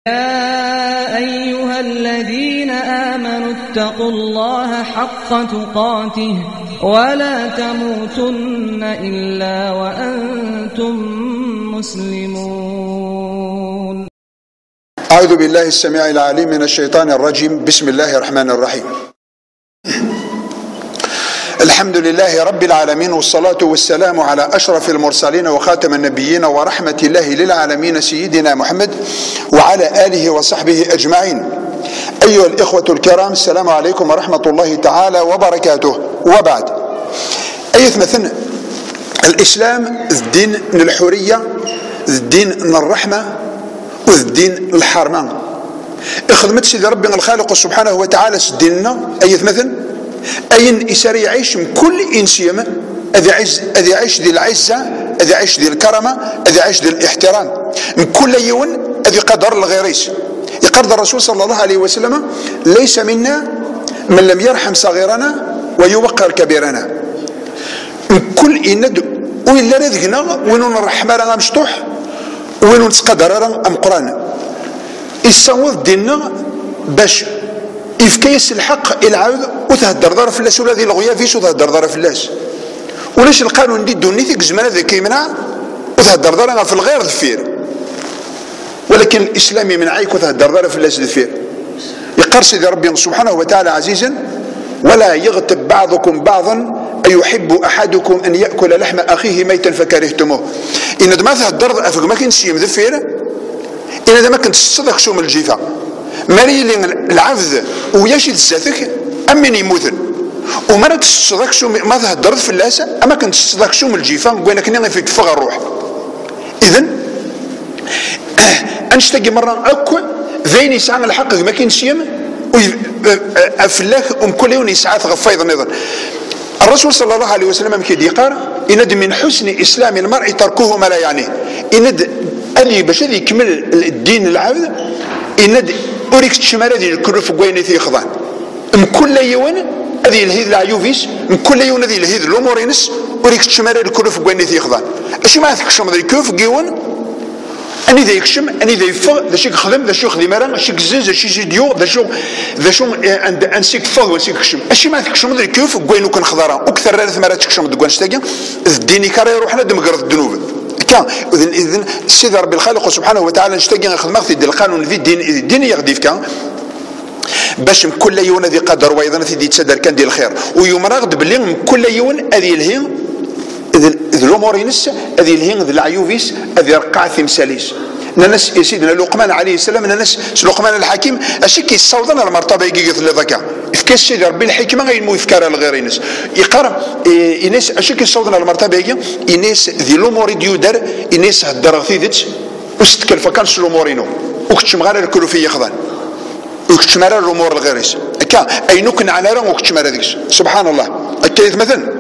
يا أيها الذين آمنوا اتقوا الله حق تقاته ولا تموتن إلا وأنتم مسلمون. أعوذ بالله السميع العليم من الشيطان الرجيم. بسم الله الرحمن الرحيم. الحمد لله رب العالمين، والصلاة والسلام على أشرف المرسلين وخاتم النبيين ورحمة الله للعالمين سيدنا محمد وعلى آله وصحبه أجمعين. أيها الإخوة الكرام، السلام عليكم ورحمة الله تعالى وبركاته. وبعد، أيث مثلا الإسلام الدين الحرية، الدين الرحمة، والدين الحرمان. اخدمت سيدي ربنا الخالق سبحانه وتعالى ديننا أيث مثلا أين إسر يعيش من كل إنسان أذي يعيش ذي العزة، أذي يعيش ذي الكرامة، أذي يعيش ذي الاحترام. من كل يوم أذي قدر الغيريس. يقدر الرسول صلى الله عليه وسلم: ليس منا من لم يرحم صغيرنا ويوقر كبيرنا. من كل إند وإلا رذقنا وين نرحم رانا مشطوح وين نتقدر رانا أم قران. الصوت ديننا باش إفكيس الحق العاود وتهدر ضرر في اللاس، ولا ذي الغيا فيش وتهدر ضرر في اللاس. ولاش القانون دي دونيتك زمان هذا كيمنع وتهدر ضرر في الغير ذفير، ولكن الإسلامي من عيك وتهدر ضرر في اللاس ذفير. يقر سيدي ربي سبحانه وتعالى عزيزا: ولا يغتب بعضكم بعضا أيحب أحدكم أن يأكل لحم أخيه ميتا فكرهتموه. إن ما تهدر أفق ما كنت سيم ذفير، إن هذا ما كنت تصدق شو من الجيفة مريلي العفذ وياشي تزاتك أمين يموتن، وما تصدق شو ما تهدرت في اللاسة أما كنت تصدق شو من الجيفان وين كنا في تفغ الروح. إذن أنشتقي مرة أكو ذين يسعى الحق ما كاين سيم أفلاك كل يوم يسعى غفايض نظر. الرسول صلى الله عليه وسلم كي يقال: إند من حسن إسلام المرء تركه ما لا يعنيه. إند ألي باش يكمل الدين العبد إند أوريك تشمال هذه الكل في قوينتي يخضان. من كل يوم هذه الهيد العيوفيس، من كل يوم هذه الهيد الأمورينس أوريك تشمال الكل في قوينتي يخضان. أشي ما تكشم ذي كيف قيون أني ذا يكشم، أني ذا يفغ، ذا شي يخدم، ذا شي يخدم راه، ذا شي يكزز، ذا شي يديو، ذا شو أنسيك فغ وأنسيك كشم. أشي ما تكشم ذي كيف قوينو كان خضرا وكثر ثلاث مرات تكشم دقوان شتاقي الديني كاري يروحنا دمقرض الذنوب. إذن السيد ربي الخالق سبحانه وتعالى نشتاقي خدمة في القانون في الدين يغدي في كان باش من كل يوم ذي قدر وأيضا في تسدر كان ديال الخير ويوم راغد باللي من كل يوم هذه الهين ذي الأمورينس هذه الهين ذي العيوفيس هذه رقع ثمساليس. ناس يا سيدنا لقمان عليه السلام، ناس لقمان الحكيم اشي كيصوضنا المرتبه يقيق الذكاء كاش سيدي ربي الحكمه غينمو يفكر لغير الناس يقرا الناس اشي كيصوضنا المرتبه يقي الناس ذي الامور ديودر الناس هدر ثيدت وستكلف كانش الامورينو وكتشم غير الكل في يخضان وكتشم غير الامور الغيريس هكا اي نكن على راه وكتشم هذيك سبحان الله هكا مثلا.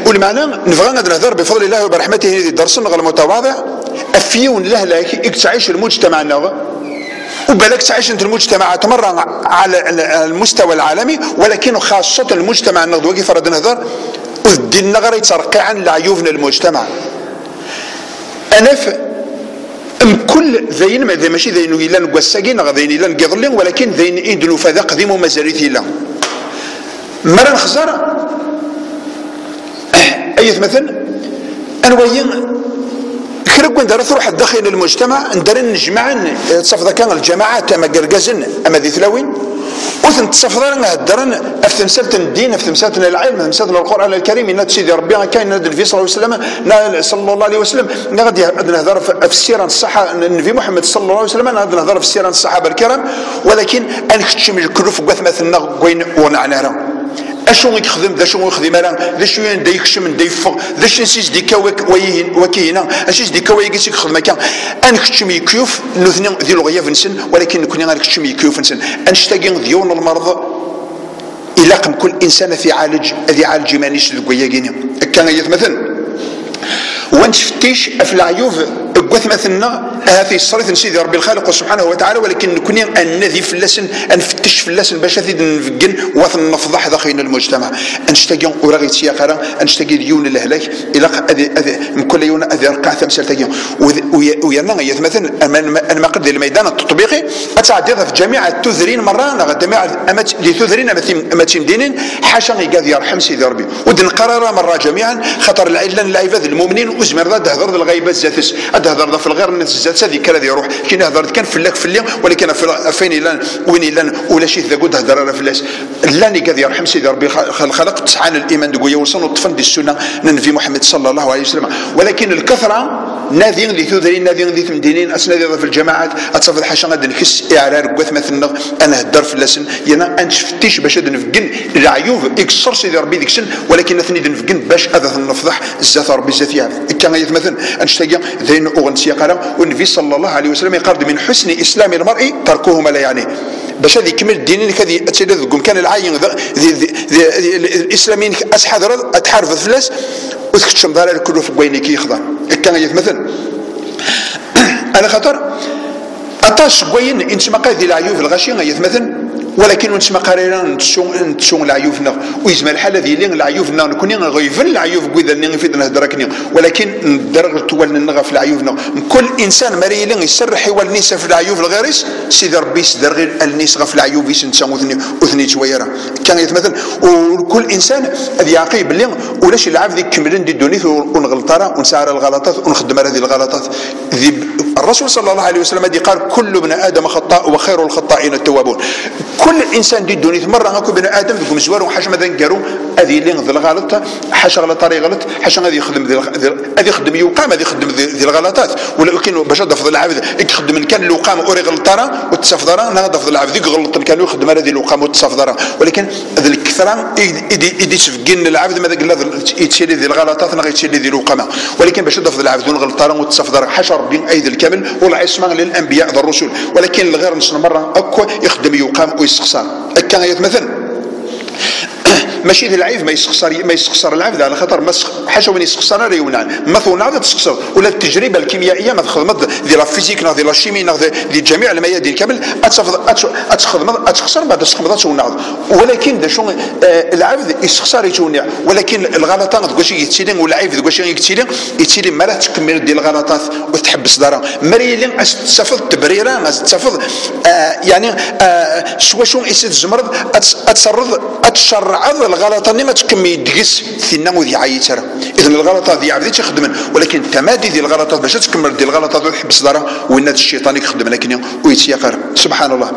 والمعنى نبغى نهضر بفضل الله وبرحمته هذه الدرس المتواضع أفيون له لك تعيش المجتمع وبالك تعيش انت المجتمع تمر على المستوى العالمي، ولكن خاصة المجتمع النغدوي كيف رد نهضر والدين نغري ترقي عن العيوب المجتمع. أنا كل ذين ما ماشي ذين إلا نقسقين ذين إلا نقضلين، ولكن ذين إدلو فذا قديم ومازاليت إلا مرة نخزر أيث مثلا أنوين كرقون دار تروح داخل المجتمع ندار نجمع تصفى كان الجماعات أما قرقزن أما ذي ثلاوين وثن تصفى دار في تمثالة الدين في تمثالة العلم في تمثالة القرآن الكريم إن سيدي ربي كاين النبي صلى الله عليه وسلم نغادي نهضر في السيرة الصحة النبي محمد صلى الله عليه وسلم نغادي نهضر في السيرة الصحابة الكرام، ولكن أنكتشم الكل في قوة مثلنا قوين ونعنانا أشو يخدم ذا شو يخدم أنا ذا شو يندا يكشم دا يفغ ذا شو نسيس ديكا وكينا أشيس ديكا ويجلس يخدم كان أنا كتشم يكيوف نثني ذي الغياب نسن، ولكن نكون أنا كتشم يكيوف نسن أنشتاقي ديون المرض إلاقم كل إنسان في عالج ذي عالج مانيش ذوياقيني كان يتمثل. ونفتش في العيوب قوث مثلنا هذه الصريث سيدي ربي الخالق سبحانه وتعالى، ولكن نكون النذي في اللسن نفتش في اللسن باش نفقن وثن نفضح داخل المجتمع نشتاقي وراغي تياقرا نشتاقي ديون الهلاك الى من كل يوم اذي رقع ثمثال تاقي ويانا مثلا انا قد الميدان التطبيقي اتعدى في جميع التذرين مره جميع لتذرين امتين دينين حاشا يقاد يرحم سيدي ربي ودن قرار مره جميعا خطر العباد المؤمنين وزمر تهضر الغيبات زاتس تهضر في الغير الناس زات هذيك كذا يروح كي نهضر كان فلاك في الليل ولكن فين لان وين لان ولا شي ذا قد هضر في الناس لاني قاد يرحم سيدي ربي خلق تسعان الايمان دقويه وصلوا الطفل دي السنه ننفي محمد صلى الله عليه وسلم، ولكن الكثره نادين اللي تذرين نادين اللي تمدينين اسنادي في الجماعات اتصف الحاشا غادي نحس اعرار قوث مثلا انا هدر في اللسن يانا انشفتيش باش نفقن العيوب يكسر سيدي ربي ديك السن، ولكن نثني نفقن باش هذا نفضح الزات ربي الزاتيه كان مثلا انشتاق ذين اغنسي قرا والنبي صلى الله عليه وسلم يقال من حسن اسلام المرء تركه ما لا يعنيه باش هذه كمل الدين كذي اتلذكم كان العاين الاسلاميين اسحاضر اتحارف الفلاس وتكتشم ضرر كله في بويني كي يخضر كان مثلا انا خطر اطاش بوين انت ما قايد العيوب الغشيه مثلا، ولكن وانت ما قارينا نتشون العيوبنا ويزما الحاله ديالي العيوبنا نكون غيفن العيوب كذا نفيد نهضركني، ولكن ندرج تولنا نغا في العيوبنا كل انسان مريلين يسرح والنيس في العيوب الغيرس سيدي ربي يسدر غير النيس غا في العيوب يسنت وثني شويه كان مثلا وكل انسان هذا يعقيب اللي ولاش العبد يكملن دي الدنيا ونغلطها ونسعر الغلطات ونخدم هذه الغلطات. الرسول صلى الله عليه وسلم قال كل ابن ادم خطاء وخير الخطائين التوابون. كل انسان دي الدنيا مره هاكو بني ادم يقوم زوار وحاش مثلا قالوا هذه اللي الغلط حاش غلط طريق غلط حاش غادي يخدم هذه يخدم يقام هذه يخدم ذي الغلطات، ولكن باش تفضل العبد يخدم ان كان الوقام اوري غلطره وتصفدره نضف العبد يغلط كان يخدم هذه الوقام وتصفدره، ولكن هذه الكثره يدي تفقن العبد ماذا قال يتشري ذي الغلطات نغي يتشري ذي الوقامه، ولكن باش تفضل العبد غلطره وتصفدره حاش ربي ايد الكامل والعصمه للانبياء والرسل، ولكن الغير نص مره اكو يخدم يقام ويستخسر كان مثلا ماشي ذي العيب ما يستخسر العبد على خاطر حاجه وين يستخسر ريونان مثلا هذا تستخسر ولا التجربه الكيميائيه ما تخدمت ديال لا فيزيك ناض ديال لا شيمي ناض ديال جميع الميادين كامل تخدم بعد تخدم تونعض، ولكن دا شو العبد يستخسر يتونع، ولكن الغلطات تقول شي يتسيلين ولا عيب تقول شي يتسيلين ما لا تكمل ديال الغلطات وتحبس دارها مريلين تستفض تبريره تستفض يعني شو يسد الزمرد اتشرع الغلطه اللي ما تكمل يدقس في النمو ذي عايتها، اذا الغلطات ذي عبدي تخدم، ولكن تمادي ذي الغلطات باش تكمل ذي الغلطات وتحبس دارها وين الشيطان يخدم لكن ويتيقر سبحان الله.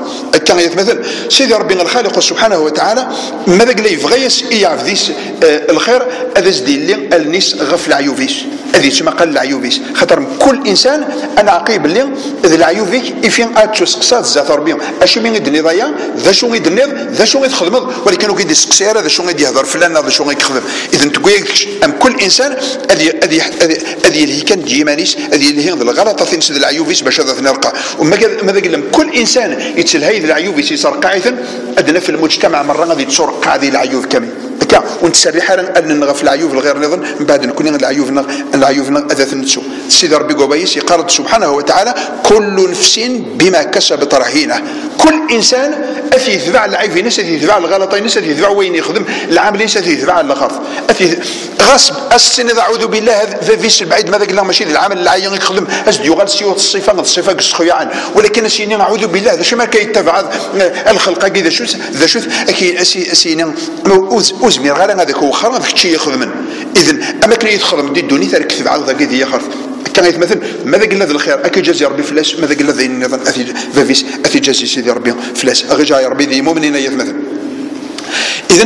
كان يتمثل سيدي ربنا الخالق سبحانه وتعالى ماذا قال يبغي يعرف الخير هذا زدي الناس غف العيوبيس هذه تسمى قال العيوبيس خاطر كل انسان انا عقيب اللي ذي العيوبيك يفين اتسقسات ذات ربي اش من يدني ضيا ذا شو يدني ذا شو يتخدم، ولكن كيدي سقسيره ذا شو غادي يهضر فلان هذا شو يخدم، اذا تقول ام كل انسان هذه اللي كان جيمانيس هذه اللي هي الغلطه تنسد العيوبيس باش هذا نرقى، وماذا قال كل انسان يتسلهي العيوبيس يسرقع اذا ادنى في المجتمع مره غادي تسرق هذه العيوب كامل ونتسري حالا ان نغف العيوب الغير نظن من بعد نكون العيوب اذا نتسو سيدي ربي قبيس يقال سبحانه وتعالى كل نفس بما كسبت رهينه، كل انسان اثي يتبع العيب ناس اثي يتبع الغلطين ناس اثي يتبع وين يخدم العامل ناس اثي يتبع الاخر اثي غصب السن اعوذ بالله هذا فيش البعيد ماذا قلنا ماشي العمل العين يخدم اسد يغال سيوت الصفه قصخيان، ولكن سيني اعوذ بالله هذا ما كيتبع الخلق كذا شو ذا شوف اكي سيني أزمير غير هذاك هو خرب شيء ياخذ منه، اذا اما كان يدخل دي الدنيا ترك في بعض ذاك ذي يخرف كان يتمثل ماذا قال هذا الخير اكي جازي ربي فلاس ماذا قال هذا النظام اثي جازي سيدي ربي فلاس اغي ربي ذي مؤمنين يتمثل. اذا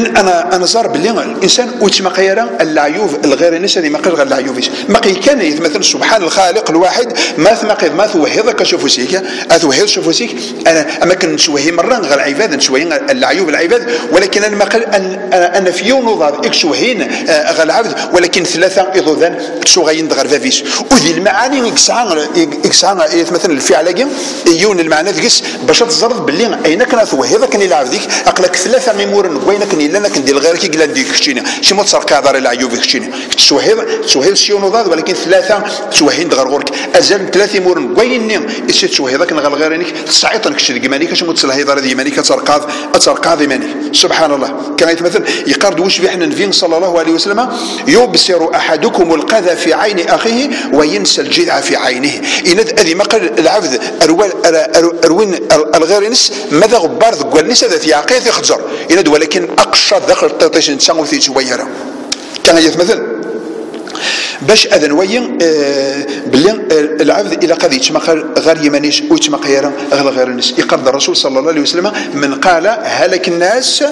انا صار باللي الانسان وتما قيرا العيوب الغير الناس اللي ما قال غير العيوب ما كان يتمثل سبحان الخالق الواحد ما ثمقيض ما توهضك شوفوا سيك اتوهض شوفوا سيك انا ما كنشوهي مره غير العباد نشوهي العيوب العباد، ولكن انا ما قال انا في يوم نضاد اكشوهين غير العبد، ولكن ثلاثه اذان تشوغين غير فافيس وذي المعاني يكسعان يتمثل الفعل يون المعنى تقس باش تزرد باللي اين كان توهضك الى عبدك اقلك ثلاثه ميمور وينك كني لنا كندير غير كي قال ديك كشتيني شي ما تسرق هضر العيوب كشتيني تسوهيض شيونوضاد ولكن ثلاثه تسوهين دغرغورك ازال ثلاثه مورن ويني اش تسوهيضك نغل غيرنيك تصعيطن كشتي كماني كاش متصل هضر دي ماني كترقاض ماني سبحان الله كان يتمثل يقرد واش بحنا نبي صلى الله عليه وسلم يبصر احدكم القذى في عين اخيه وينسى الجذع في عينه ان هذه ما قال العبد اروين الغيرنس ماذا غبار ذك الناس هذا في عقيد يخزر ان ولكن اقشى داخل الطيش نتساوي في شويره كان يتمثل باش اذن وين باللي العبد الى قد يتمقل غير يمانيش ويتمقيرا غير الناس يقرض الرسول صلى الله عليه وسلم من قال هلك الناس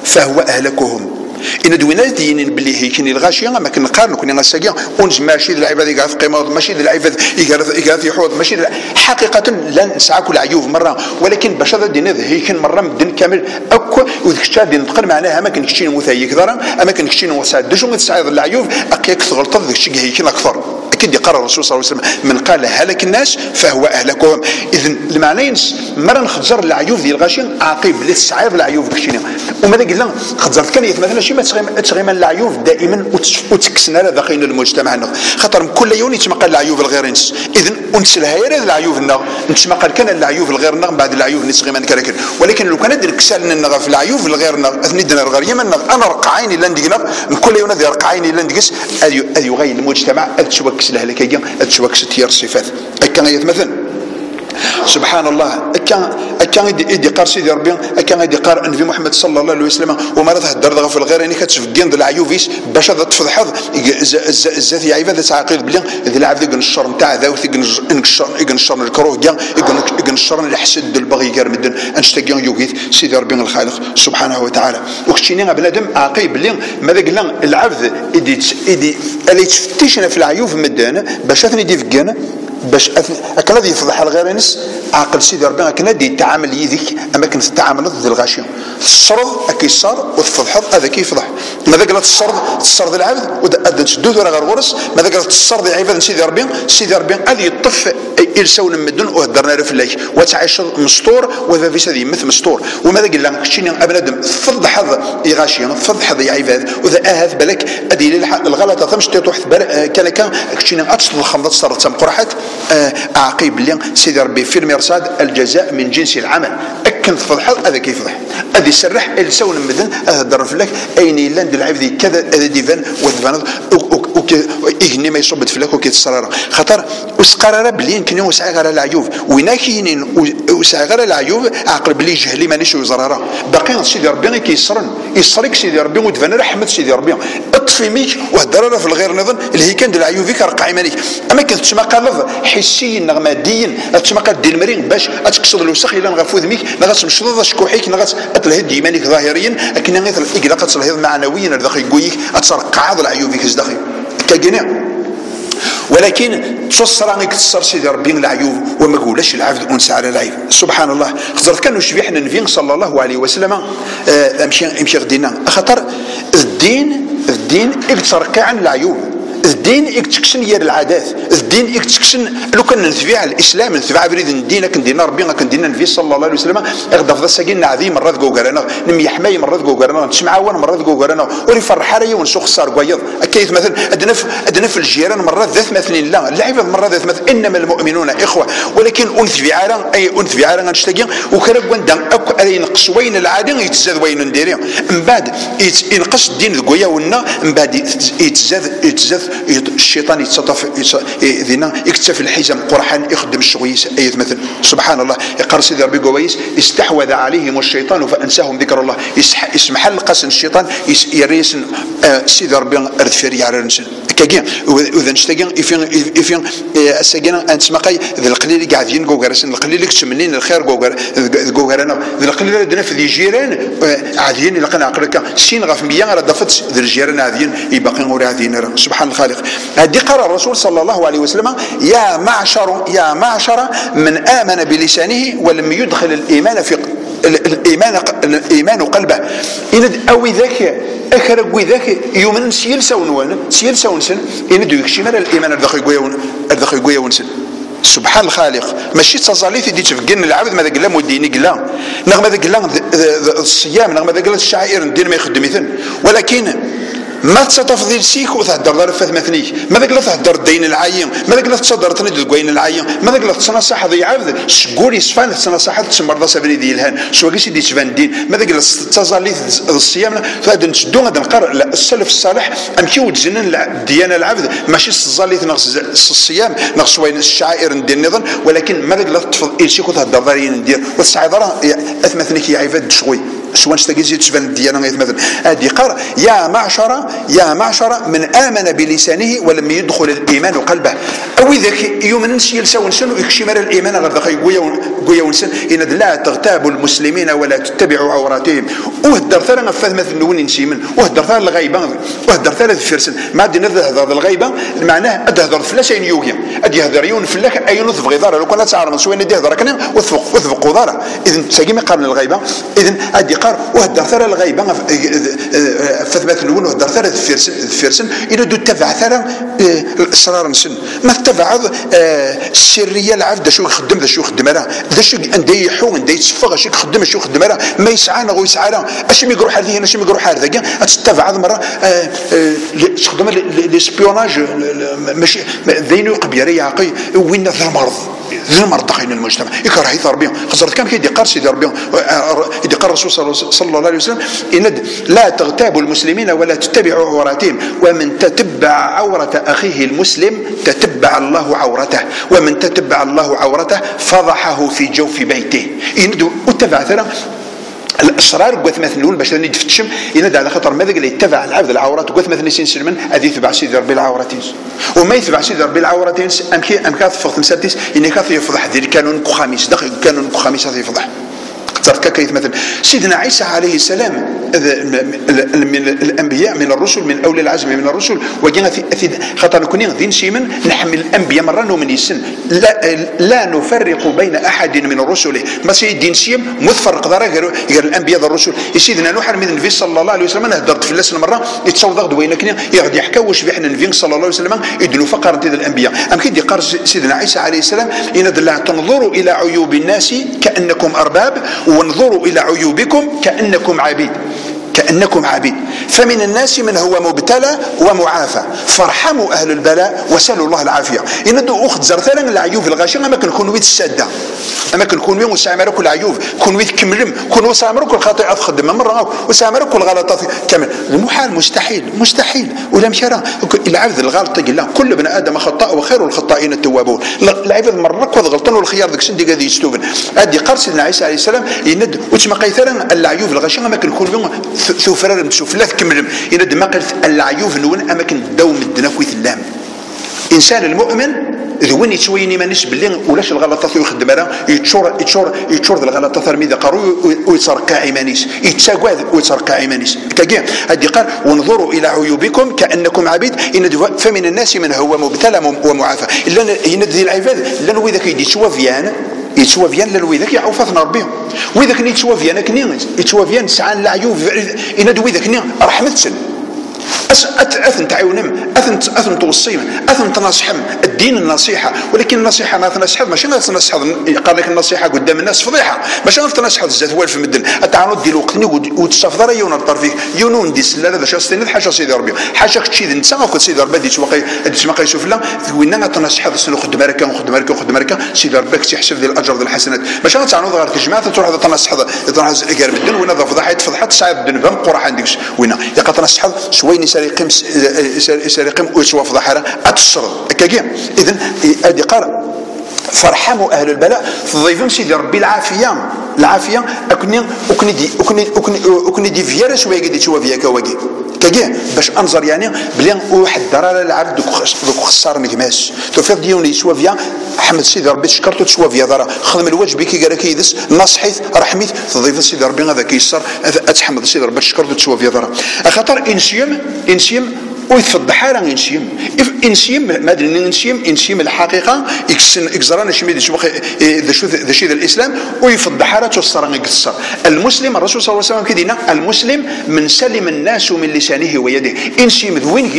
فهو اهلكهم ان دوينا دينين باللي هيكني الغاشيه ما كنقارن كنا غاساكيا ونجمع ماشي العباد يقعد في قيمه ماشي العباد يقعد يحوض ماشي حقيقه لا نسعى كل عيوب مره ولكن باش هذا دين هيكن مره مدن كامل اكو وذاك الشيء دين نتقل معناها ما كنكشي مثايك كثر اما كنكشي وسعدش وتسعيد العيوب اكيك تغلط ذاك الشيء هيكن اكثر اكيد يقرر الرسول صلى الله عليه وسلم من قال هلك الناس فهو اهلكهم اذا المعنى مره نخزر العيوب ديال الغاشيه عاقب اللي تسعيد العيوب داكشي وماذا قلنا خزرت كان مثلا شي ما تغيم العيوب دائما وتكسنا لا داخلين المجتمع خاطر كل يوم يتمقل العيوب الغير نس اذا ونسلها غير العيوب نتمقل كان العيوب الغير بعد العيوب نس غير كراكن ولكن لو كان ندير كسالنا في العيوب الغير اثنيدنا الغير يمن انا رقعيني لا ندينا كل يوم ندير رقعيني لا ندقس اذ يغير المجتمع تشوكس له لكيا تشوكس تيار الصفات كان يتمثل سبحان الله كان يدي قار سيدي ربي كان يدي قار النبي محمد صلى الله عليه وسلم وما تهدر في الغير يعني كتفكين ذا العيوفيس باش هذا تفضحض الزات عيبه تعاقد بلي ذي العبد يقن الشر نتاع ذا يقن الشر الكروه يقن الشر الحسد البغي كار مدن انشتاقين يوغيث سيدي ربي الخالق سبحانه وتعالى وكتشيني بنادم عاقب بلي ماذا قلنا العبد يدي اللي تفتشنا في العيوب مدان باش اثني يدي فكان باش اكن هذه يفضح الغيرنس عاقل سيدي ربي اكن هذه يتعامل يديك اما كنت تتعامل ضد الغاشيه الصرد اكيصار وتفضح هذا كيفضح ماذا قالت الصرد العبد ودا تشدود ولا غير غرس ماذا قالت الصرد عباد سيدي ربي هذه يطف يلسون مدن وهدرنا له في الليل وتعيش مستور وذا في هذه مثل مستور وماذا قال لك شيني ابنادم فضح هذا غاشيه فضح هذا عباد وذا اهذ بالك ادي الغلطه ثمش تطوح كان شيني اتصل الخمضه صارت تم قرحت عقيب لي سيدي ربي في المرصاد الجزاء من جنس العمل اكن تفضح هذا كيف يفضح هذه سرح السون مدن هذا درف لك اين لاند العبد كذا ديفان وذبان ويغني ما يصب فلك وكيتصرر خاطر وسقرر بلي يمكن وسعى غير العيوب وين كاينين وسعى غير العيوب عقل بلي جهلي مانيش وزراره باقي سيدي ربي يصرك سيدي ربي ودفن رحمه سيدي ربي اطفي ميك وهدر في الغير نظن اللي هي كان د العيوب فيك رقع مالك اما كنت تشمقل حسيا ماديا تشمقل دير المرين باش تكسر الوسخ الا نغفوذ ميك نغتمشط شكوحيك نغتلهد ايمانك ظاهريا لكن نغيث الا قتلهد معنويا داخل يقويك ترقع هذا العيوب فيك داخل كاكينا ولكن تصر عنك تصر سيدي ربي العيوب وما قولش العبد انسى على العيب سبحان الله خزرت كانوا شبيحنا النبي صلى الله عليه وسلم امشي غدينا خاطر الدين يتركع عن العيوب الدين يكتكشن يا العادات الدين يكتكشن لو كان نتبع الاسلام نتبع بريد الدين كندينا ربي كندينا النبي صلى الله عليه وسلم يغدا فضا ساكن عظيم مرات كوكرنا نمي حماي مرات كوكرنا تسمعوا مرات كوكرنا وريفرح ريا ونسوق صار قيض كيف مثلا ادنا في الجيران مرات ذات مثل لا اللعيبه مرات ذات مثل انما المؤمنون اخوه ولكن انث بعارا غنشتاقي وكان كندا اي نقص وين العادي يتزاد وين نديري من بعد ينقص الدين ذكويا ونا من بعد يتزاد الشيطان يتصطف ذينا يكتف الحزم قرحان يخدم الشغيس اي مثل سبحان الله يقال سيدي ربي قويس استحوذ عليهم الشيطان فانساهم ذكر الله يسمح القسن الشيطان يريس سيدي ربي ارثفيري على الانسان كاكين واذا نشتاقين يفين الساقينا انت مقاي ذي القليل اللي قاعدين كوكرسن القليل اللي كتمنين الخير كوكرنا ذي القليل اللي في ذي جيران عاديين اللي قنا عقلك سين غاف 100 راه دفت ذي الجيران عاديين يباقين غير عاديين سبحان الخالق هذه قال الرسول صلى الله عليه وسلم يا معشر من آمن بلسانه ولم يدخل الإيمان في الإيمان قلبه إن أو ذاك أخرج ذاك يومن سيل سون سن إن دو يكشمر الإيمان الدخل قوي ونسن سبحان الخالق ماشي تزاليت دي تفكين العبد ماذا قال موديني قال نغ ماذا قال الصيام نغ ماذا قال الشعائر ندير ما يخدم مثل ولكن ما تتفضيل سيك وتهدر دار فثمثنيك ماذا قال تهدر الدين العايم ماذا قال تصدر تند القوين العايم ماذا قال تصنصح ذي عبد شقولي صفان تصنصح تسمر ذا سبري ذي الهان سوا قيس دي تفان الدين ماذا قال تزاليت الصيام فهذا نشدون هذا القرء السلف الصالح امشيو تزنن الديانه العبد ماشي تزاليت نغز الصيام نغز وين الشعائر ندير نظن ولكن ماذا قال تفضيل سيك وتهدر داري ندير والسعيد راه اثمثنيك يا عباد شوي سواء تستجيز تبان الديانه مثلا هذه قال يا معشر من امن بلسانه ولم يدخل الايمان قلبه او ذاك يوم نسي لسان ونسن ويكشي مال الايمان غير داخل قويا ونسن ان لا تغتابوا المسلمين ولا تتبعوا عوراتهم وهدر ثلا فاذ مثل نون نسي من وهدر ثلا الغيبه وهدر ثلا فرسن ما عندنا هذا الغيبه معناه ادهدر فلاسين يوغيا ادي يهدريون فلاك اي نصف غدار لو كان تعارض سوين ندي هضر كان وثق قدره اذا تساقي قبل الغيبه اذا ادي وهدر ثرى الغيبة فثبت الون وهدر ثرى الفرسن إلى دو تبع ثرى الأسرار نسن ما تبع السرية العبد شو يخدم ذا شو يخدم راه ذا شو ندي يحو ندي يتصفغ شو يخدم شو يخدم راه ما يسعانا غو يسعانا اش مي يروح هذه اش مي يروح هذا كاع تتبع مرة تخدم ليسبيوناج ماشي ذين يقبيري عقي وين ذا المرض ذي المرض داخل المجتمع يكره يضرب بهم خسرت كم كيدي قرص يضرب بهم يدي قال الرسول صلى الله عليه وسلم إن لا تغتابوا المسلمين ولا تتبعوا عوراتهم ومن تتبع عورة أخيه المسلم تتبع الله عورته ومن تتبع الله عورته فضحه في جوف بيته إن اتبع ثرى الاسرار قوث مثلون باش راني تفتشم ينادى على خاطر ماذا قال يتبع العبد العورات قوث مثل سين سلمان هذه يتبع سيدي ربي العوراتين وما يتبع سيدي ربي العوراتين امكان فقط مساتيس اني كافي يفضح ذي كانون خميس دقيق كانون خميس هذا يفضح صارت كيف مثلا سيدنا عيسى عليه السلام من الانبياء من الرسل من اولي العزم من الرسل وجينا في خاطر كونين ذين شيمن نحمل الانبياء مره من السن لا نفرق بين احد من الرسل ما سيدين شيم متفرق دار غير الانبياء الرسل سيدنا نوح من النبي صلى الله عليه وسلم انا هدرت في اللسن مره يتصور دوينا كنا يغدي يحكى واش بحنا النبي صلى الله عليه وسلم يدلوا فقره الانبياء ام كيدي قال سيدنا عيسى عليه السلام ان لا تنظروا الى عيوب الناس كانكم ارباب وانظروا إلى عيوبكم كأنكم عبيد فمن الناس من هو مبتلى ومعافى فارحموا أهل البلاء وسألوا الله العافية إن دو أخت زرثلا العيوب الغاشية أما كنكون ويد السادة أما كنكون ويد وسامرك العيوب كون ويد كملم كون وسامرك الخطيئات خدم مرة وسامرك الغلطات كامل المحال مستحيل ولا مشارع العبد الغلط قال لا كل ابن آدم خطاء وخير الخطائين التوابون العبد مرة غلطان والخيار ذاك سندي قاعد يستوبن أدي قال سيدنا عيسى عليه السلام يند وتما قيثرا العيوب الغاشية أما كنكون ويد ثوفرار نشوف لا تكمل يند ما قلت العيوب نون اماكن دوم الدناكوي اللام انسان المؤمن ذوين يتشويني مانيش باللي ولاش الغلطات يخدم راه يتشور الغلطات رميده قارو ويتركع مانيش يتساقوا ويتركع مانيش كاع هادي قال وانظروا الى عيوبكم كانكم عبيد ان فمن الناس من هو مبتلى ومعافى الا يند العباد لا نوي ذاك يتشوفيان للوي ذاك يعوفثنا ربي وذاك ني يتشوفيان كني يتشوفيان سعان العيوب ان دوي ذاك ني رحمتسن أثن تعاونم أثن توصيم أثن تنصحم الدين النصيحة ولكن النصيحة ما تنصحها ماشي تنصح قال لك النصيحة قدام الناس فضيحة ماشي تنصح الزات والف مدن التعانود ديال وقتني وتستفضل يون الطرفيك يونون دي سلا هذا شاستين حاجة سيدي ربي حاجة كتشي ذي نتا وكل سيدي ربي تسمى يشوف لا وين تنصح هذا السنة خد مركا سيدي ربي تحسب ذي الأجر ذي الحسنات ماشي تعانود غير كجماعة تروح هذا تنصح هذا قارب الدين وين هذا فضحت سعيد الدين بام قرح عندكش وين يقى تنصح شويني سرقم ويشوف ظهره أتصر كاجي إذن أدي قال فارحموا أهل البلاء ضيفهم سيدي ربي العافية أكني دي فيرا شوية قد تشوف فيها كواجي كاجي باش أنظر يعني بلي واحد ضرر العبد دوك خسار مكماس توفيق ديوني يشوف فيها حمد سيدي ربي تشكرتو تشوف فيها ضرر خدم الواجب كي قال كيدس نصحيت رحميت تضيف سيدي ربي هذا كيسر أتحمد سيدي ربي تشكرتو تشوف فيها ضرر خاطر إنسيم ويتفضح راه ينشيم انشيم ما انشيم الحقيقه يكسرنا شي ميد شو ذا شي الاسلام ويفضح راه تصرا يقصر المسلم الرسول صلى الله عليه وسلم كيدينا المسلم من سلم الناس من لسانه ويده انشيم وين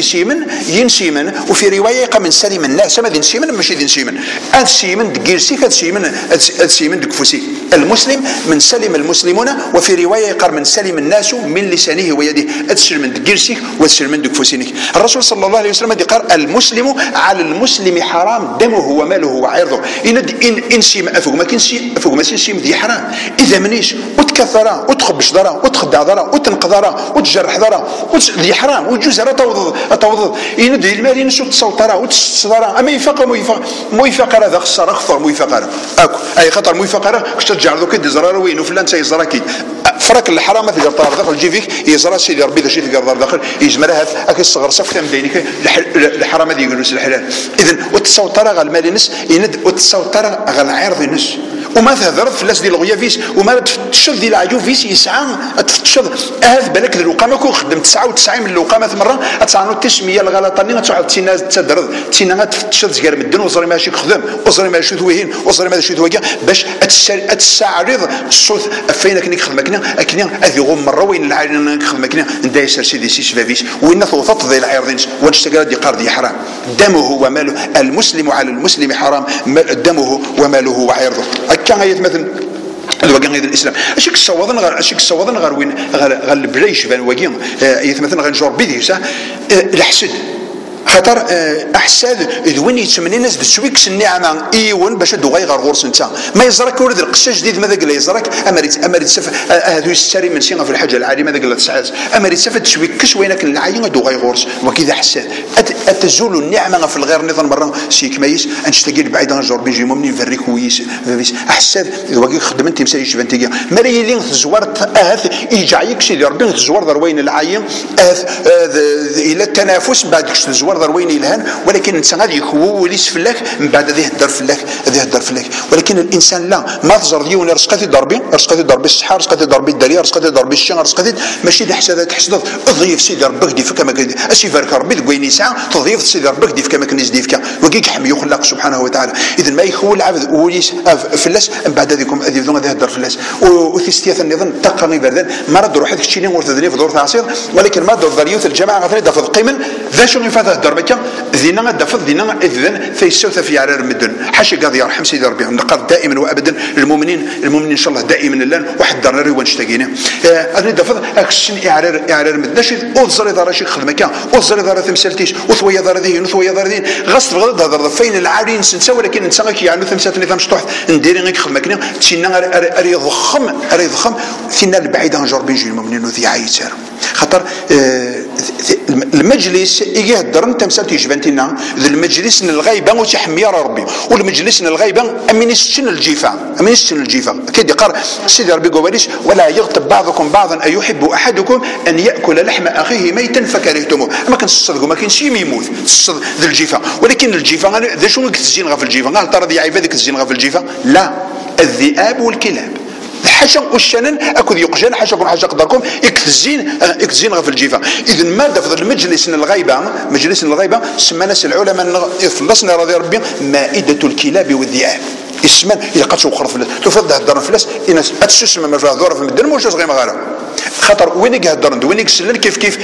ينشيمن وفي روايه من سلم الناس ما ينشيمن ماشي ينشيمن انشيمن دكيرسي هادشيمن دكفوسي المسلم من سلم المسلمون وفي روايه يقر من سلم الناس من لسانه ويده اتسلم دكيرسي وتسلم دكفوسينك الرسول صلى الله عليه وسلم قال المسلم على المسلم حرام دمه وماله وعرضه ان شيم افوق ما كاينش افوق ما شيم دي حرام اذا منيش وتكثر وتخبش ضرا وتخدع ضرا وتنقذ ضرا وتجرح ضرا دي حرام وتجوز راه توضض يندي المال ينسو تصوترا وتصدرا اما مويفق راه خسر اخطر مويفق راه اكو اي خطر مويفق راه كنت تجعل دوك دي زرار وين فلان تاي زراكي فرق الحرام تقدر طار داخل يجي فيك يزرا سيدي ربي ذا شي تقدر داخل يجمرها هكا الصغر صف تم دينك الحرام هذه يقولوا الحلال اذا وتصوترا غا المال ينس يند وتصوترا غا العرض ينس وما تهضر فلاس ديال الغيا فيس وما تفتشض ديال العجوب فيس يسعى تفتشض هذا بالك الوقامه كون خدم 99 من الوقامات مره تصانو التسميه الغلطانيه تعاود تينا تدرد تينا تفتشض زكار مدن وزري ماشي خدم وزري ماشي ثويهين وزري ماشي ثويا باش تستعرض الصوت فين كنيك خدمه كنا هذه غم مره وين العين خدمه كنا نداير سيدي سي شفافيس وين ثوثت ديال العرضين ونشتغل دي قرض حرام دمه وماله المسلم على المسلم حرام دمه وماله وعرضه كان يتمثل الوقان غير الاسلام اشيك الصوادن غير وين غير البريش بان وقين يتمثل غير جور بيديوسا الحسد خاطر احساد وين يتمنى الناس بتشويكش النعمه ايون باش دو غير غورس انت ما يزرك ولد القشه جديد ماذا قال يزرك امريت سف هذو يستري من سينا في الحاجه العاليه ماذا قال تسعات امريت سف تشويكش وينك العين دو غير غورس وكذا حساد اتزول النعمه في الغير نظام مره سيك مايس انشتاقي بعيد عن جور بيجي ممني فريك ويس احساد واقي خدم انت مسالي شبان تيجي مري لين تزورت يجعيك سيدي ربي تزور ذر وين العين الى التنافس بعد تزور وين يلهن ولكن الانسان غادي يخوليس فلاك من بعد هذه الدار فلاك ولكن الانسان لا ما تزر ديون رزقتي ضربي الصحه رزقتي ضربي الدريه رزقتي ضربي الشين رزقتي ماشي دي حسادات تحسد تضيف سيدي ربك ديف كما كان اسي فارك ربي كوين يسعى تضيف سيدي ربك ديف كما كان يزديفك وكيك حمي يخلق سبحانه وتعالى اذا ما يخول العبد وليس فلاس من بعد هذيكم هذه الدار فلاس وثيستيات النظام تقرني بردان ما رد روحك تشيني ورثني في دور عصير ولكن ما دور ذريوت الجماعه غادي دفض قيمن ذا شنو فات دربك ذينا دفض ذينا اذن في السوث في عرار المدن حاشا قاضي يرحم سيدي ربي نقر دائما وابدا المؤمنين ان شاء الله دائما لله واحد درنا وين اشتاقينا انا دفض اكشن اعرار المدن شي اوزري دار شي خدمه اوزري دار ثمسلتيش وثويه دار ذي وثويه دار ذي غصب غد هضر فين العارين سنسا ولكن نسا كيعنو ثمسات نظام شطوح نديري غير خدمه كنا تشينا اري ضخم فينا البعيد عن جرب يجي المؤمنين وذي عايتر خاطر المجلس يجي هدر انت مسالتي جبنتينا المجلس الغيبه وتحمي ربي والمجلس الغيبه امينشن الجيفه كيدي قر سيدي ربي قواليش ولا يغتب بعضكم بعضا ايحب احدكم ان ياكل لحم اخيه ميتا فكرهتموه ما كنصدقوا ما كاينش ما يموت تصد ذي الجيفه ولكن الجيفه ذا شنو كتزين غا في الجيفه قال ترى ذي عبادك تزين غا في الجيفه لا الذئاب والكلاب الحشا والشنن اكو يقجن حشا كون حشا قدركم اكتزين غا في الجيفه اذا ما دفض المجلس الغيبه سمانا العلماء فلسنا رضي ربي مائده الكلاب والذئاب اسمان الا قد توخر في تفضل هدر فلاس الناس اتسمى ما فيها دور في المدن واش غير ما غير خاطر وين يهدر وين يسلل كيف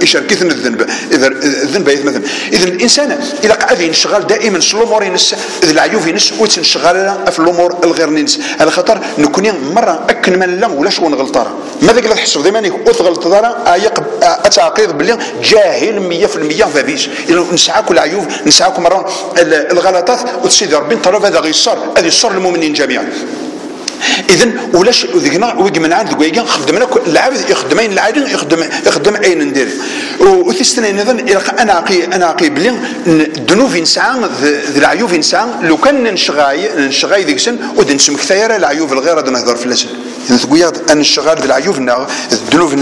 يشارك الذنب اذا الذنب مثلا اذا الانسان الا قاعد ينشغل دائما في الامور ينس العيوب ينس وتنشغل في الامور الغير ننس على خاطر نكون مره اكن من لا ولا شكون غلطاره ماذا قال تحسب ديما غلط دارا اتعقيد باللي جاهل 100% فابيش الا نسعاكم العيوب نسعاكم مره الغلطات وتسيدي ربي طلب هذا هذه الصر المؤمنين جميعا اذا ولاش ذينا ويجمن عند كويكا خدمنا العبد يخدمين العادين يخدم اين ندير وتستنى اذا انا عقي بلي الذنوب انسان ذي العيوب انسان لو كان نشغاي ديك سن ودنسم كثيره العيوب الغير هذا نهضر في اللسان تقول ان الشغال ذي العيوب الذنوب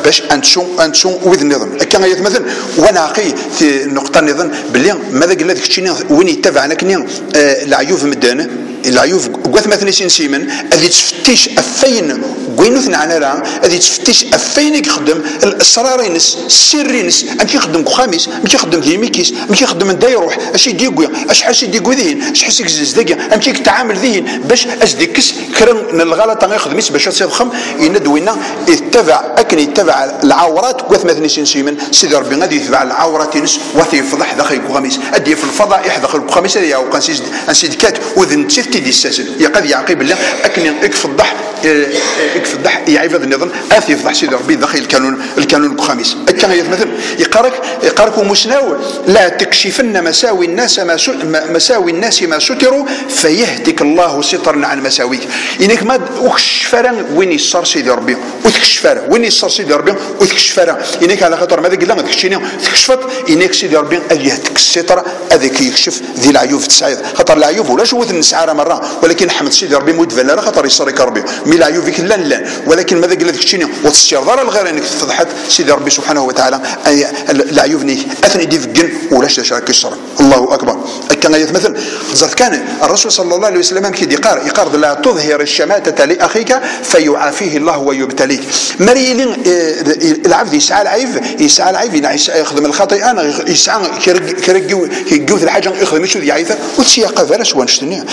باش انتشون وذ النظام كان مثلا وانا عقي في النقطه النظام بلي ماذا قال لك وين يتبعنا كني العيوب مدانه العيوف قوات مثلا سيمن هذه تفتيش افين وينوث نعنالا هذه تفتيش افين يخدم الاسرارينس السرينس ام كيخدم خامس ام كيخدم ديميكيس ام كيخدم دا يروح اش يديقوي اش حاس يديقوي ذهن اش حاس يكزدقيا ام كيتعامل ذهن باش ازدكس كرن الغلط غيخدميس باش تضخم يندوينا يتبع اكن يتبع العورات قوات مثلا سيمن سيدي ربي غادي يتبع العورات نس وثي يفضح داخل الخميس ادي في الفضائح داخل الخميس هذه او قنسيس انسيدكات وذن تفتي دي الساسل يقضي يعقب الله اكن يفضح يعيف هذا النظام اثي يفضح سيدي ربي داخل القانون الخميس كان مثلا يقارك مسناو لا تكشفن مساوي الناس ما ستروا فيهتك الله سترا عن مساويك انك ما وكشفرا وين يصر سيدي ربي وتكشفرا وين يصر سيدي ربي وتكشفرا انك على خاطر ماذا قلنا تكشفني تكشفت انك سيدي ربي يهتك الستر هذاك يكشف ذي العيوب تسعيد خاطر العيوب ولا شوث النسعاره مره ولكن حمد سيدي ربي مدفن لا خاطر يصرك ربي مي العيوب فيك لا ولكن ماذا قلت تكشفني وتستشير الغير انك تفضحت سيدي ربي سبحانه وتعالى العيوب نيك اثني دي فكن ولا شارك الشر الله اكبر كان يتمثل كان الرسول صلى الله عليه وسلم كي يقار لا تظهر الشماتة لاخيك فيعافيه الله ويبتليك مريلين العبد يسعى العيب يخدم الخطيئه يسعى كيرقيو الحاجه يخدم يشوف يعيثه وتسياق فارس وانشتني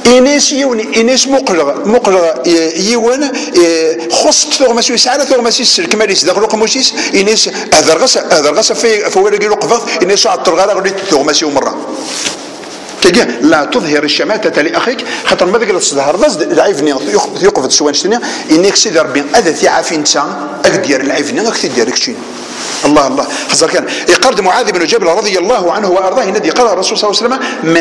انيس مقلغ يوان خصت ثغمس يسعى ثغمس السلك ماليس داخل قموسيس انيس هذا الغصه في فوالقي لقفض انيس عطر الغرق غادي ثغمس مره تجي لا تظهر الشماتة لأخيك خاطر ما ذكرت الظهر ضد العيفني يقف سوان شتني إنك سيدي ربي هذا في عافين إنسان أقدر العيفني أكثر ديالك شين الله خزر كان يقرد معاذ بن جبل رضي الله عنه وأرضاه الذي قال الرسول صلى الله عليه وسلم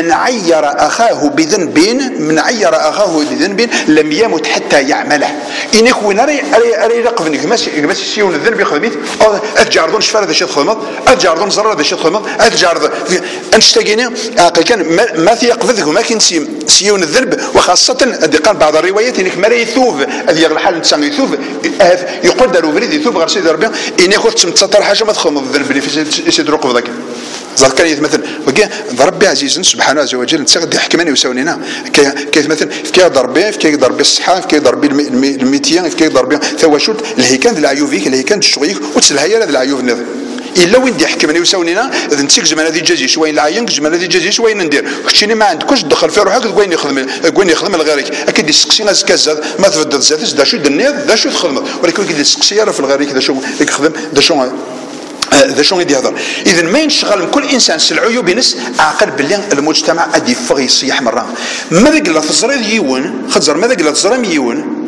من عير أخاه بذنب لم يمت حتى يعمله إنك وين أري رقفني ما سيون الذنب يخدميت أتجاردون شفار هذا الشيء خدمت أتجاردون زرار هذا الشيء خدمت أتجارد أنشتاقيني كان ما في يقفذك وما كان سيون الذنب وخاصة قال بعض الروايات إنك ما يثوب هذه الحال إنسان يثوب يقدر بريد يثوب غير سيدي ربي إنك تسطر حاجة ما تخمض الذنب اللي في سيد رقب ذاك زاد كان يتمثل وكي ربي عزيز سبحانه عز وجل نتسغد حكماني وساونينا كيتمثل في ضربي الصحة في ضربي الميتيان في ضربي ثواشوت الهيكان العيوبيك الهيكان الشغيك وتسلهيا هذا العيوب النظر الا وين دي حكمني وساونينا اذا نتيك زمان هذه جازي شويه العين زمان هذه جازي شويه ندير كنتيني ما عندكش تدخل في روحك كوين يخدم لغيرك اكيد يسقسي ناس كازاد ما تفضل زاد دا شو دنيا دا شو تخدم ولكن كي يسقسي راه في الغيرك دا شو يخدم دا شو ذا شو غادي يهضر اذا ما ينشغل من كل انسان العيوب ينس عاقل باللي المجتمع غادي يفغ يصيح مره ماذا قال تزريد يون خزر ماذا قال تزرم يون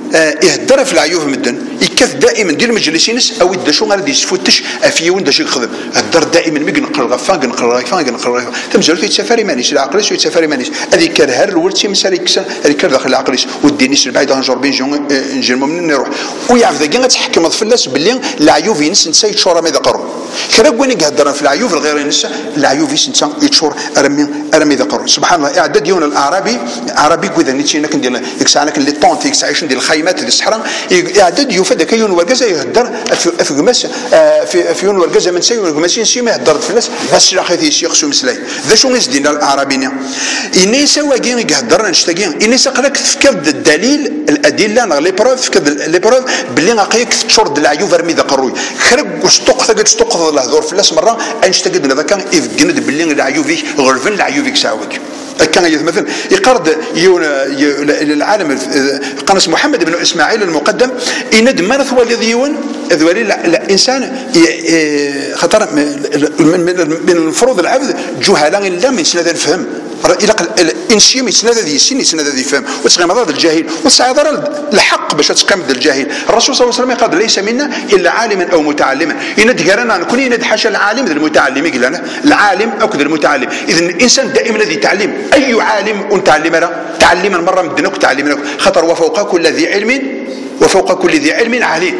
يهدر في العيوب مدن يكث دائما ديال المجلسينس او دا شو غادي يسفتش افيون دا شي يخدم هدر دائما مي نقرا غفان نقرا تمزل في السفاري مانيش العقليش في السفاري مانيش هذه كرهر الورتي مسالي كسا هذه كر داخل العقليش ودينيش البعيد نجر بين نجي المؤمن نروح ويعرف ذاك غتحكم في الناس باللي العيوب ينس نسى يتشور ما يذكروا كرا وين يهدر في العيوب الغير ينس العيوب ينس يتشور ارمي ذكروا سبحان الله اعداد ديون العربي عربي كذا نيتينا كندير ديك الساعه لي طون فيكس عايشين ديال الخيمات ديال الصحراء اعداد يفد كيون ورقزه يهدر في قماش في يون ورقزه من سي ورقماشين شي ما يهدر في الناس باش راه خايف يشيخ مسلاي ذا شو يزدينا العربيين اني سوا كاين يهدر نشتاقين اني سقلك تفكد الدليل الادله لي بروف لي بروف باللي غاقيك تشرد العيوب رمي ذا قروي خرج وشطق تستق الهضور في الناس مره انشتاقد هذا كان يفقند باللي العيوب غرفن العيوب ساوك كان يتمثل يقرد العالم قنص محمد بن اسماعيل المقدم يند مرث والذيون ذولي الانسان خطر من المفروض العبد جهلا لا من سنه نفهم الانسيم يسند ذي سن يسند ذي فهم وتسقي مضاد الجاهل وتسعذر الحق باش تقام الجاهل الرسول صلى الله عليه وسلم قال ليس منا الا عالما او متعلما يندهرنا نكون يندحش العالم ذا المتعلم يقول لنا العالم او ذا المتعلم اذا الانسان دائما الذي تعلم اي عالم تعلما مره مدنك تعلمنا خطر وفوق كل ذي علم عليم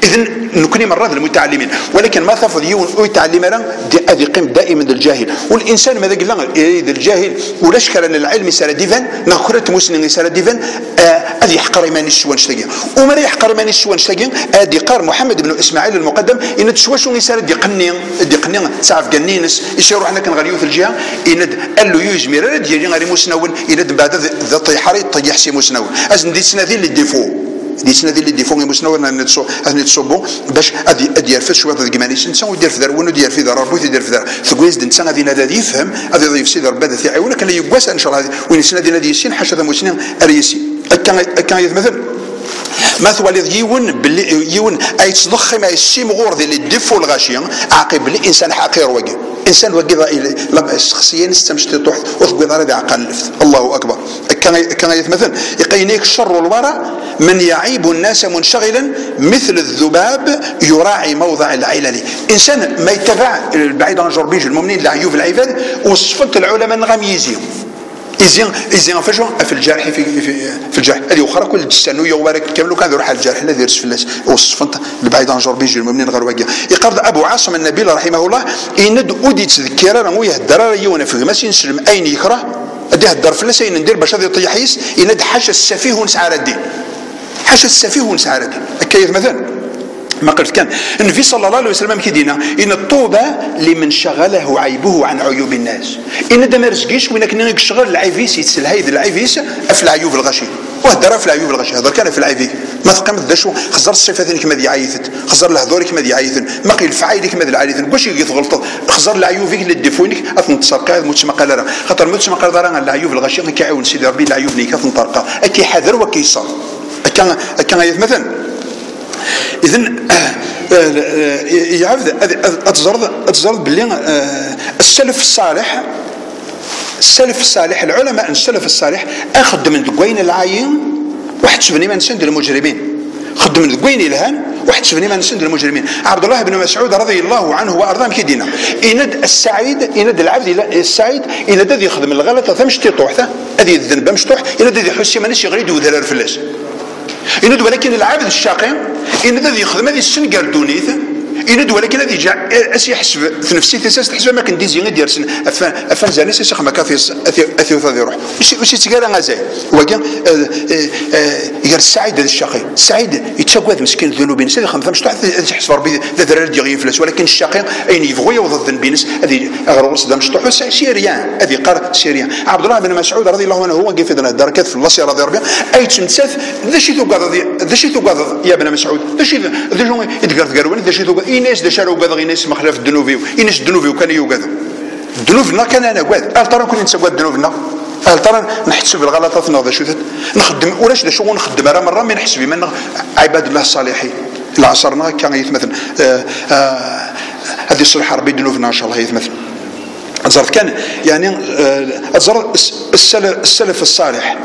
اذن نكوني مرات المتعلمين، ولكن ما تفض يون يتعلم راه هذه قيم دائما الجاهل. والانسان ماذا قال اذا الجاهل ولا شكر ان العلم يسال ديفان ناخرت مسلم يسال ديفان هذه يحقر ايمان الشوان شتاقي وما يحقر ايمان الشوان شتاقي هذه قار محمد بن اسماعيل المقدم ان تشواشو يسال ديقني تعرف قنينس يشيروا حنا كنغاليو في الجهه ان قال له يجمر ديالي غير مسنون الى بعد ذا طيحري طيح سي مسنون ازن دي سنه اللي ديفو دي سنه اللي ديفون مسنون ان تصوبوا باش ادي يرفد شويه الكمانيس انسان ودير في دار ودير في دار ربي يدير في دار ثقويز انسان غادي هذا يفهم هذا يضيف سيدي ربي هذا يعاون كان يقواس ان شاء الله وين سنه ديال هذه السين حاشا مسنين اريسي كان مثلا ما ثوالي يون باللي يون اي تصدخ ما يسي مغور ديال الدفو الغاشيه عاقب الانسان حقير وقي انسان وقي الشخصيه نستمشي طوح وثقوي هذا عقل الله اكبر كان مثلا يقينيك شر الورى من يعيب الناس منشغلا مثل الذباب يراعي موضع العلل. انسان ما يتبع بعيد عن جربيج المؤمنين لعيوب العباد وصفت العلماء نغميزيهم يزين فاش في الجرح في الجرح هذه اخرى كل السنويه وبارك كامل كان يروح على الجرح الذي يرس في الناس وصفت البعيد عن جربيج المؤمنين غير واقع يقرض ابو عاصم النبيل رحمه الله يند اودي تذكر راه يهدر يونا في ما ينسلم اين يكره ادي الدار فلاس ندير باش هذا يطيحيس يند حاشا السفيه ونسعر الدين حاشا السفيه ونسعر الدين كيف مثلا ما قلت كان النبي صلى الله عليه وسلم كيدينا ان الطوبى لمن شغله عيبه عن عيوب الناس ان دا ما رزقيش وين كان يشغل العيفيس يتسل هيد العيفيس في العيوب الغشي وهدر في العيوب الغشي هذا كان في العيفي ما تقام داشو خزر الصفات كما دي عايثت خزر الهذور كما دي عايثن ما قيل الفعايل كما دي عايثن واش يغلط خزر العيوب اللي ديفونيك اثنتصرقا متسمقا لا خاطر متسمقا راه العيوب الغشي كيعاون سيدي ربي العيوب اللي كتنطرقا كيحذر وكيصر كان مثلا اذن يعرف اتزرد باللي السلف الصالح العلماء السلف الصالح اخذ من دقوين العاين واحد 70 من سند المجرمين خد من دقوين الهان واحد 70 من سند المجرمين. عبد الله بن مسعود رضي الله عنه وارضاه كيدينا يند السعيد يند العبد السعيد يند الذي يخدم الغلطه تمشي طوح هذه الذنب مشطوح يند الذي يحس مانيش يغريد وذرر فلاس يند ولكن العابد الشاقي يند الذي يخدم هذه السن قال دونيث يند ولكن الذي جاء يحسب في نفسيته تحسب ما كندير زين ديال سن افان زاني سيخ ما كافي اثيو يروح واش تقال غازاي وكان يقال السعيد هذا الشاقي السعيد يتشقى مسكين ذنوب ناس خمسه مش تحس ربي ذرر ديال فلاس ولكن الشاقي اين يبغوا يوض ذنب ناس هذه غروس دم مشطوح سيريان هذه قار سيريان. عبد الله بن مسعود رضي الله عنه هو كيف هذا دركات في الله رضي ربي اي تمثل ذا شي توقع يا ابن مسعود ذا شي ذا جو يتقرقرون ذا شي توقع إناس دشارو قاض إناس مخلف الدنوفيو إناس الدنوفيو كان يوقظ الدنوفنا كان أنا قاد هل ترى كنا نسوي الدنوفنا هل ترى نحسب بالغلطات نوض شو نخدم ولاش شو نخدم مرة ما نحسب من عباد الله الصالحين اللي عصرنا كان يتمثل هذه الصلح ربي دنوفنا إن شاء الله يتمثل أزرت كان يعني أزرت السلف الصالح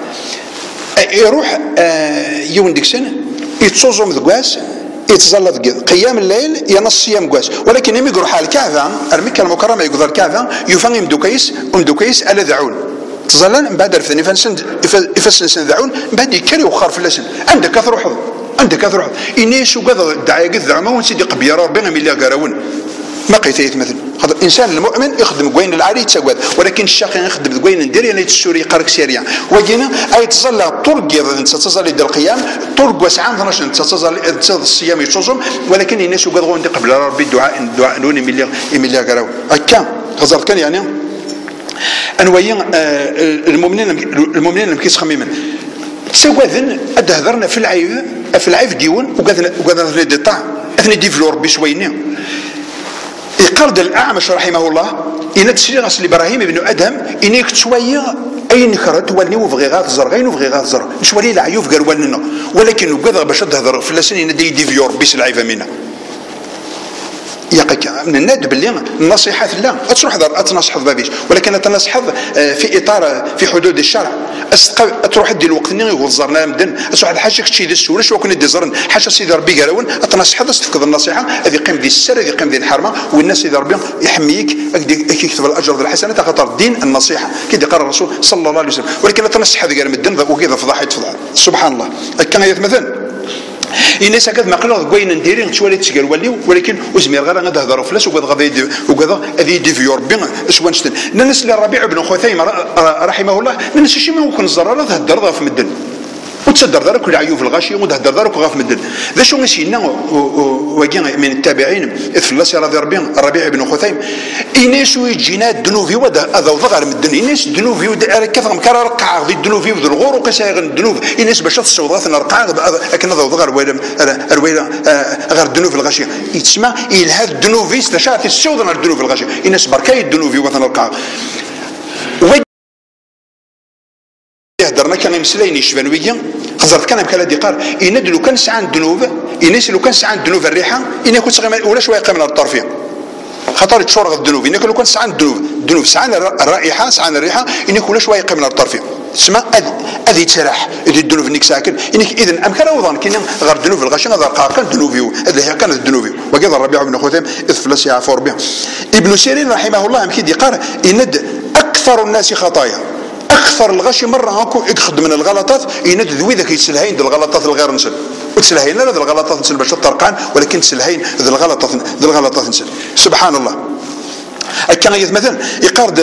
يروح يوم ديك سنة يتصوزوا مذقواس يتزلط قيام الليل ينص صيام قواس ولكن يم يروح على الكعبه المكه المكرمه يقدر الكعبه يفهم مدوكيس الا ذعون تظلن من بعد الفني فسن ذعون بعد يكري وخر في اللسن عندك تروح انيش وقضى دعايه ذعما ونسيدي قبيره ربنا ملي قراون ما قيتيت مثل هذا الانسان المؤمن يخدم قوين العالي يتسواد ولكن الشاقي يخدم قوين ندير يعني السوري قارك سيريا وجينا اي تصلى طرق تصلي ديال القيام طرق واسعه 12 تصلي الصيام يتصوم ولكن الناس وقدروا قبل ربي الدعاء نوني ملي قراو هكا غزر كان يعني انوايا المؤمنين اللي كيتخممن تسوادن ادهضرنا في العيف ديون وقدرنا دي طاع اثني ديفلور بشويني يقرد الأعمش رحمه الله إن تسير أصل إبراهيم بن أدهم إنك شوية أي نكرت ولني وفغي غاث زر غين وفغي غاث زر شوالي العيوف قال ولنا ولكن وقدر باش تهضر في اللسان إن ديفيور بيس العيفة منا يقك من الناد باللي النصيحة لا تروح أتنصح بابيش ولكن أتنصح في إطار في حدود الشرع تروح دي الوقت اللي يقول زرنا مدن تروح الحاجة كتشي دي السورة شو كنا دي زرن حاجة سيدي ربي قالون أتنصح هذا تفقد النصيحة هذه قيم ذي السر هذه قيم ذي الحرمة والناس سيدي ربي يحميك يكتب الأجر ذي الحسنة خاطر دين النصيحة كده قال الرسول صلى الله عليه وسلم ولكن أتنصح هذه قال مدن وكذا فضحت سبحان الله كان يتمثل الناس هكذا ما قالوا كوين نديرين شويه تسقال وليو ولكن وزمير غير نهضروا فلاس وكذا هذه ديفيو ربي سوان شتن الناس اللي الربيع بن خثيمه رحمه الله الناس شي ما ممكن الزراره تهدر في مدن وتصدر دارك العيوب الغاشي وتهدر دارك غاف مدن ذا شو نسينا وكان من التابعين فلاس رضي الربيع بن خثيم إناس ويجينا الدنوفي ودا هذا وضغر مدن إناس الدنوفي كثر مكرر رقعه ذي الدنوفي وذي الغور وقسايغ الدنوف إناس باش تصوضات نرقعه لكن هذا وضغر الويلة غير الدنوف الغاشي يتسمى هذا الدنوفي استشعر السود الدنوف الغاشي إناس بركاي الدنوفي وثن رقعه يهدرنا كان يمسلين يشبان ويجي خزرت كان بكلا ديقار إند لو كان سعان الدنوب إناس لو كان سعان الدنوب الريحة إنا كنت صغير ولا شوية قيمة الطرفية خطر تشورغ الدنوب إنك لو كان سعان الدنوب سعان الرائحة سعان الريحة إنك ولا شوية قيمة الطرفية تسمى أذي تسرح أذي الدنوب إنك ساكن إنك إذن أمكن أوضان كنا غير الدنوب الغاشي غير كان الدنوبي هذا كان الدنوبي وقال الربيع بن خثيم إذ فلس يعفور به ابن سيرين رحمه الله أمكن ديقار إند أكثر الناس خطايا اكثر الغشي مره هاكو يخدم من الغلطات يند ذوي ذاك يتسلهين ذو الغلطات الغير نسل وتسلهين لا ذو الغلطات نسل باش تطرقان ولكن تسلهين ذو الغلطات نسل سبحان الله. كان مثلا يقارد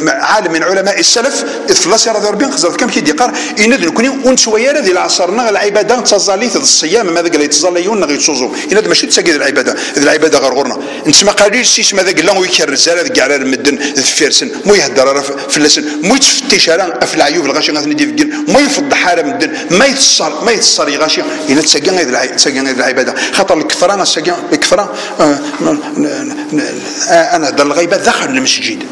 عالم من علماء السلف فلاس رضي الله عنه خزرت كم كيدي قار يند نكوني ونسويا ذي العصرنا العباده تزالي الصيام ماذا قال يتزاليون غير تصوزو يند ماشي تسقي العباده غير غرنا انت ما قاليش سيس ماذا قال لهم يكرر الزلال كاع على المدن فيرسن مو يهدر في اللسن مو يتفتش على في العيوب الغاشي غادي ندير في ما يفضح حاله من الدن ما يتصل غاشي يند تسقي هذه العباده خاطر الكفران الكفران انا الغيبه دخل المسجد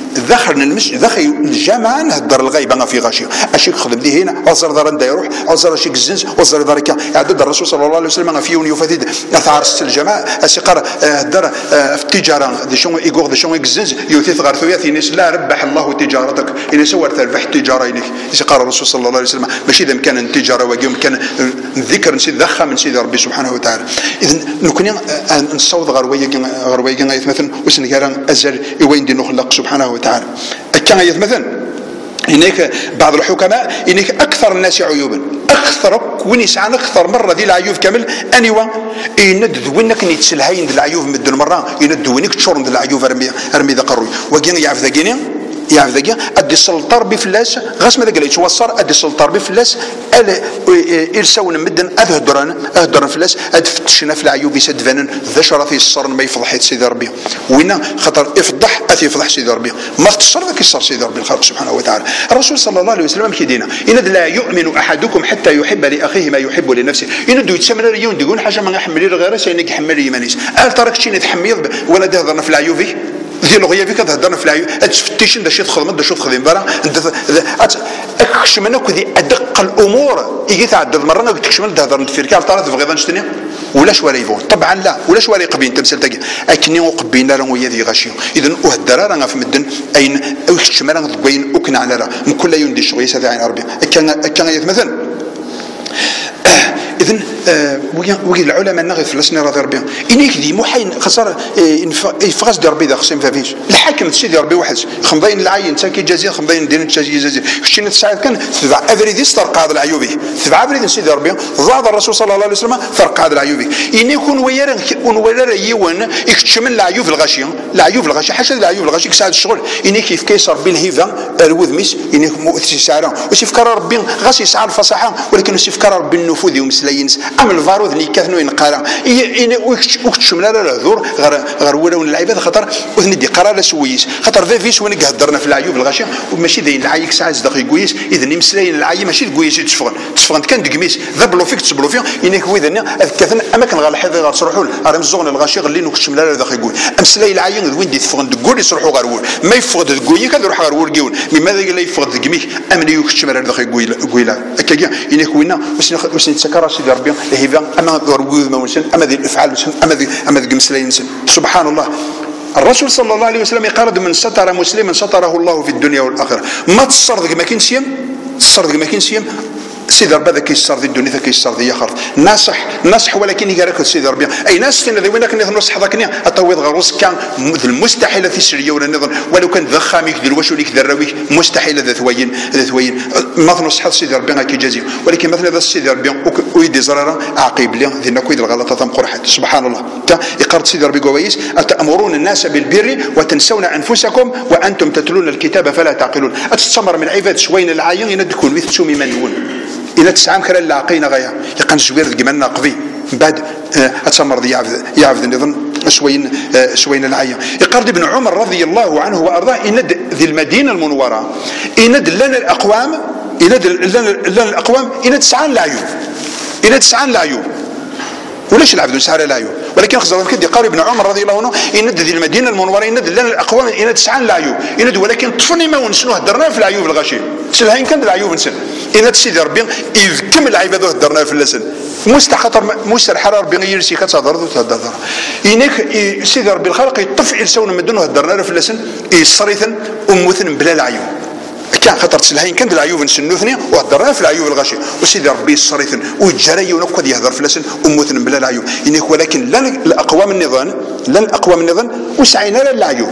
دخل الجامعه نهدر الغيبه في غاشيه اشي خدم دي هنا وزر دار ندا يروح وزر شي الزنز وزر دارك عدد الرسول صلى الله عليه وسلم في يفدد اثار الجماعه اسقر هدر في التجاره دي شنو يقول دي شنو الزنز يوثيث غرثويات الناس لا ربح الله تجارتك ان سوى تربح تجارينك قال الرسول صلى الله عليه وسلم ماشي اذا كان التجاره وقيم كان الذكر نسيت ذخه من سيدي ربي سبحانه وتعالى اذا نكون نصوت غرويه مثلا وسنكران ازل وين دي نخلق سبحانه وتعالى كان مثلا هناك بعض الحكماء هناك اكثر الناس عيوبا اكثر وين يسعى اكثر مره دي العيوب كامل انيوا يند وينك نيتسلهين دي العيوب مد المره يند وينك تشورن دي العيوب ارمي ذا قروي وكان يعرف ذاكيني يعرف ذاك ادي السلطر بفلاس غاس ماذا قال يتوصر ادي السلطر بفلاس يرسون مدن اهدرن فلاس ادفتشنا في العيوب يسد فنن ذا شرف الصرن ما يفضح سيدي ربي وين خطر يفضح يفضح سيدي ربي ما تصر ذاك يصر سيدي ربي الخالق سبحانه وتعالى الرسول صلى الله عليه وسلم كيدينا ان لا يؤمن احدكم حتى يحب لاخيه ما يحب لنفسه ان دو يتسمى ريون يقول حاجه ما نحمل غير سينك حمل يمانيس قال ترك شي نتحمل ولا تهضرنا في العيوب ديال الغيه فيك تهضرنا في العيوب تفتيش دا شي تخدم دا شي تخدم برا اكشمنا كذي ادق الامور يجي تعدد مره تكشمل تهضر في الكال طارت في غيظان شتني ولا شواري يفون طبعا لا ولا شواري قبين تمثل تاكي اكني وقبينا راه ويا ذي غاشيو اذا وهدر راه في مدن اين اكشمل راه تبين وكنا على راه من كل يوم دي شويه ساعه عين ربي كان مثلا إذن وقيل العلماء نغي فلسنا رضي ربي إنك دي محين خسر يفغس دي ربي ذا خصم فافيش الحاكم تسيدي ربي واحد خمضين العين تاكي جزير خمضين دين تاكي جزير كشتين تساعد كان تبع أفريدي استرقى هذا العيوبي تبع أفريدي سيدي ربي ضاد الرسول صلى الله عليه وسلم فرق هذا العيوبي إن يكون ويرا يوان يكتشمل العيوب الغاشية حاشا العيوب الغاشية كساعد الشغل إنك كيف كيسر بالهيفا الوذميس إنك مؤثر سعران وسيفكر ربي غاس يسعى الفصاحة ولكن سيفكر ربي النفوذ يومسلين أما الفاروذ اللي كاثنو ينقرا وكتشمل لا ذور غير ولاون العباد خاطر وثندي قرار سويس خاطر فيش وين هضرنا في العيوب الغاشيه وماشي ذي العايك ساعات دقيق كويس اذا مسلاين العاي ماشي كويس تسفغن كان دقميس ذبلو فيك تسبلو فيه انك وذن كاثن اماكن غير الحيض غير تصرحوا راه مزغن الغاشيه اللي نكتشمل لا دقيق كويس امسلاي العاي وين دي تفغن تقول يصرحوا غير ول ما يفغد تقول كان يروح غير ول كيون ماذا قال يفغد دقميك امن يكتشمل لا دقيق كويس هكا انك وين واش نتسكر سيدي ربي هيفا اما ورغوذ موسن اما ذي الافعال اما ذي مسلين سبحان الله. الرسول صلى الله عليه وسلم يقال من ستر مسلما ستره الله في الدنيا والاخره ما تصرد ما كاين سيم سيدي ربي هذا كيسر ذي الدنيا ذا كيسر ذي اخر ناصح ولكن يقالك سيدي ربي اي ناس فين ذي وينك نصح ذاك التويض غروس كان المستحيل في السريه ولا النظر ولو كان ذا خامي يدير واش وليك ذراويك مستحيل ذا ثوين ما نصح سيدي ربي هكا كيجازي ولكن مثلا ذا سيدي ربي ويدي زراره عاقب لي ذي كويد الغلطه تم قرحت سبحان الله يقرض سيدي ربي كويس أتأمرون الناس بالبر وتنسون انفسكم وانتم تتلون الكتاب فلا تعقلون اتستمر من عباد شوين العاين يندكون ويثسومي منون إلى تسعام كلا لاقينا غاية يقان زوير الجمال ناقضي بعد أتمر يعبد النظام شوين العاية يقرد ابن عمر رضي الله عنه وأرضاه إند ذي المدينة المنورة إند لنا الأقوام إند تسعان العيوب وليش العبد يسعى العيوب ولكن خزر كدي قال ابن عمر رضي الله عنه إند ذي المدينة المنورة إند لنا الأقوام إند تسعان العيوب إند ولكن طفني ما ونسنوه درنا في العيوب الغشيم سلهين كان العيوب نسن إند سيدي ربي إذ كمل عباده درنا في اللسن مستحر ربي يرسي كتصدر وتهدر إنك سيدي ربي الخلق يطفئ يسون مدنه درنا في اللسن يصريثا أموثن بلا العيوب كان خطر تسلهين كان العيوب نسنوثني وهدرنا في العيوب الغشي وسيدي ربي الصريثن ويجري ونقد يهدر في اللسن أموثن بلا العيوب إنك ولكن لن الأقوام النظام وسعينا للعيوب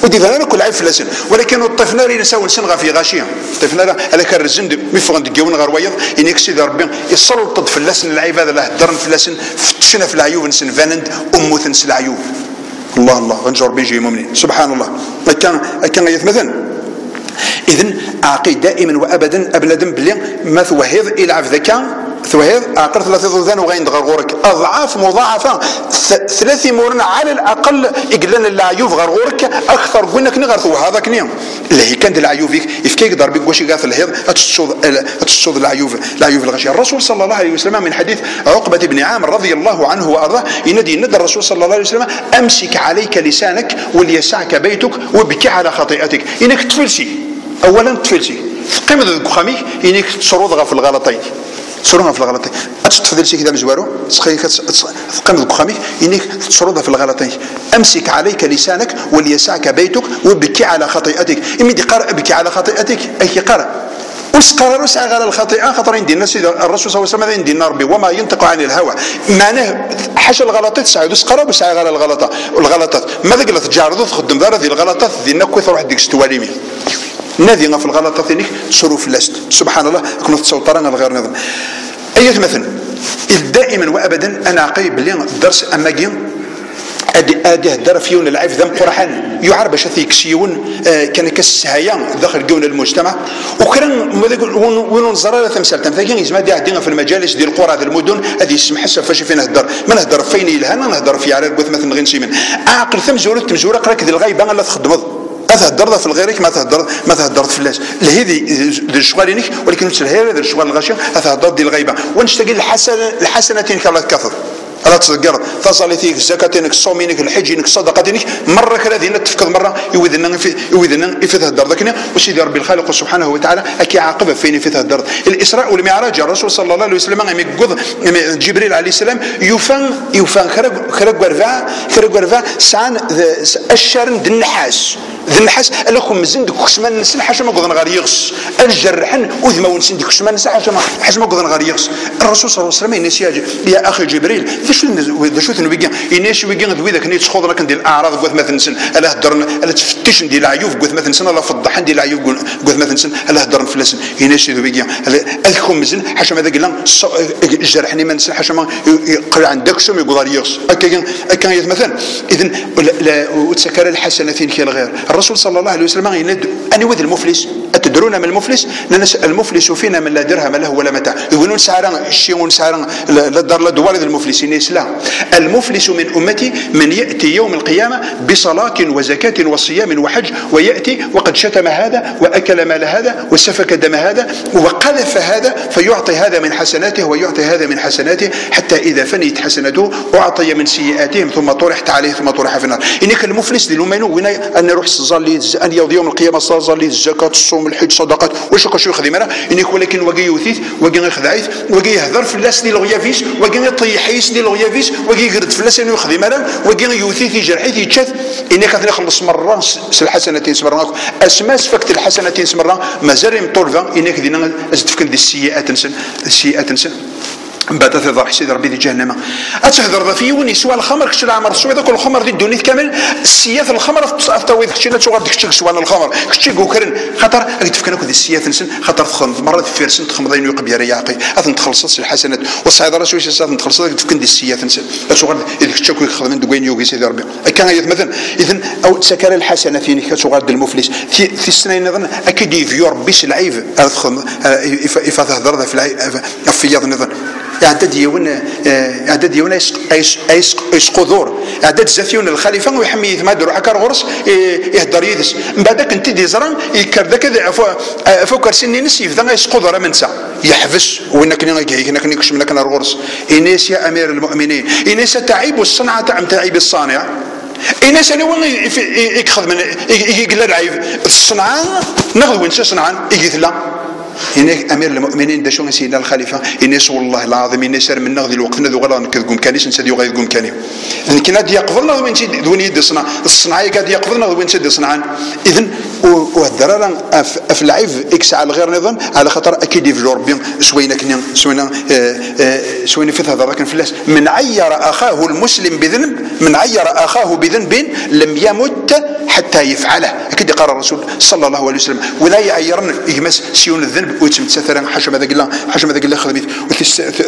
ودي فلان كل عيب في اللسن ولكن الطفنا اللي نساو نسنغا في غاشيه الطفنا على كان الرزن مفغن دقيون غير ويض انك سيدي ربي يسلط في اللسن العيب هذا له درن في اللسن فتشنا في العيوب نسن فانند اموثن سل العيوب الله غنجر بيجي مؤمنين سبحان الله كان يتمثل اذن اعطي دائما وابدا ابلدا بلي ما توهض الى ذكاء ثوهيض عقل 3 ذوذان وغين غرغورك اضعاف مضاعفه 3 مرن على الاقل يقلن العيوب غرغورك اكثر قلنا نغير هذا كنيا اللي هي كانت العيوب يفكيك ضربك واش قاث الهيض تتصود العيوب الغشيه الرسول صلى الله عليه وسلم من حديث عقبه بن عامر رضي الله عنه وارضاه ينادي الرسول صلى الله عليه وسلم امسك عليك لسانك وليسعك بيتك وابكي على خطيئتك انك تفلسي اولا تفلسي قيمه الكخامي انك تصرضها في الغلطين صورنا في الغلطين أتتفضل شيء كذا مزوارو سخيك تقام الكخامي إنك تصرضها في الغلطين أمسك عليك لسانك وليسعك بيتك وبكي على خطيئتك إمي دي قرأ بكي على خطيئتك أي قرأ وسقرر وسعى على الخطيئة خطر عندي الناس الرسول صلى الله عليه وسلم عندي ربي وما ينطق عن الهوى معناه حاشا الغلطات سعيد وسقرر وسعى على الغلطات ماذا قلت تجارض تخدم دار هذه الغلطات ذي نكوث روح ديك استواليمي نادي في الغلطات ذيك تصرف لست سبحان الله كنا تصوترنا الغير نظام أي مثلا دائما وابدا انا قريب بلي الدرس اما جين ادي هدر فيون العيف ذم قرحان يعرب شثيك سيون كان كالسهايا داخل قون المجتمع وكان وين نزرر تمثال تمثال يسمى دي عندنا في المجالس ديال القرى هذه المدن هذه يسمح حسب فاش فين نهدر ما نهدر فين يلهنا نهدر في عرب مثلا غير نسيمن عاقل تمزوره قراك ذي الغايبه لا تخدم تهدر في الغيرك ما تهدر في الناس لهذه الشغالينك ولكن هذا الشغال الغاشيه تهدر ديال الغيبه ونشتغل الحسنتين كلا كثر لا تذكر تصليتك زكاتك صومينك الحجينك صدقاتك مره كذا دينا تفكر مره يوذنا في تهدر ذاك وسيدي ربي الخالق سبحانه وتعالى اكي عاقبه فين في تهدر الاسراء والمعراج الرسول صلى الله عليه وسلم يقول جبريل عليه السلام يفان خرج ورفع سان الشر النحاس لكم زندك خشمان نسل حاجه ما قدن غير يغص الجرحن وذما ونسندك خشمان نسل حاجه ما قدن غير يغص الرسول صلى الله عليه وسلم ينسي يا اخي جبريل شو تنويجا إناش ويجا ذوي ذاك نيت خضرة كندي الأعراض قوت مثلا سن ألا هدرنا ألا تفتش ندي العيوب قوت مثلا سن ألا فضح ندي العيوب قوت مثلا سن ألا هدرنا في السن إناش ذويجا أذكم مزن حشم هذا قلنا الجرحني من سن حشم يقرأ عندك شو يقدر يغص أكان يتمثل إذن وتسكر الحسنتين كي الغير الرسول صلى الله عليه وسلم يند أنا وذ المفلس أتدرون من المفلس؟ المفلس فينا من لا درهم له ولا متاع يقولون سعران الشيون سعران لا دار لا دوالد المفلسين الإسلام المفلس من أمتي من يأتي يوم القيامة بصلاة وزكاة وصيام وحج ويأتي وقد شتم هذا وأكل مال هذا وسفك دم هذا وقذف هذا فيعطي هذا من حسناته ويعطي هذا من حسناته حتى إذا فنيت حسناته أعطي من سيئاتهم ثم طرحت عليه ثم طرح في النار إنك المفلس للمؤمن وين أن نروح الزال أن يوم القيامة ظلي الزكاه الصوم الحج صدقات واش كشو يخدم انا انك ولكن وقي يوثيث وقي يخدعيث وقي يهضر في الناس ديال الغيافيس وقي يطيحيس ديال الغيافيس وقي يقرد في الناس انه يخدم انا وقي يوثيث يجرحيث يتشاث انك خلص مره الحسنتين سمرنا اسماء سفكت الحسنتين سمرنا مازال مطولفه انك دينا ازتفكن دي السيئات نسن من بعد تهضر حسيد ربي دي جهنم اتهضر في وني سوا الخمر كشي العمر سوا ذاك الخمر دي الدنيا كامل السياث الخمر في التويض كشي لا تشغل ديك سوا الخمر كشي كوكرن خاطر تفكنا كذا السياث نسن خاطر تخمض مره في فرسن تخمضين يقبل رياقي اثن تخلصت الحسنات والصعيد راسو واش صافي تخلصت تفكن دي السياث نسن لا تشغل ديك الشكو يخدم دوين يوغي سيدي ربي كان مثلا اذا او سكر الحسنه فين كتشغل المفلس في السنين اظن اكيد يفيو ربي العيب اذا تهضر في اليض نظن اعداد يون ايس قذور اعداد زافيون الخليفه ويحمي يتماد روح هكا غرس يهدر يدس من بعد كنت دي زران يكر ذاك فوق سنين نسيف ذا ايس قذور منسى يحبس وينك هناك نكش منك الغرس انيس يا امير المؤمنين انيس تعيب الصنعه تعيب الصانع إناس أنا وين يخذ من يقول العيب الصنعان ناخذ وين صنعان يقول لا هناك امير المؤمنين دا شو سيدنا الخليفه انس والله العظيم انس من ناخذ الوقت ذو غلا نكذكم كانيش نسدي غيركم كاني لكن هذا يقبلنا وين تي دون يد صنع الصناعي قاعد يقبلنا وين تدي صنعان اذا والدرارة في العيب اكس على غير نظام على خاطر اكيد يفجر ربي سوينا في هذا لكن فلاس من عير اخاه المسلم بذنب من عير اخاه بذنب لم يمت حتى يفعله اكيد قال الرسول صلى الله عليه وسلم ولا يعيرن يمس سيون الذنب ويتمثل حاشا ماذا قال خدمت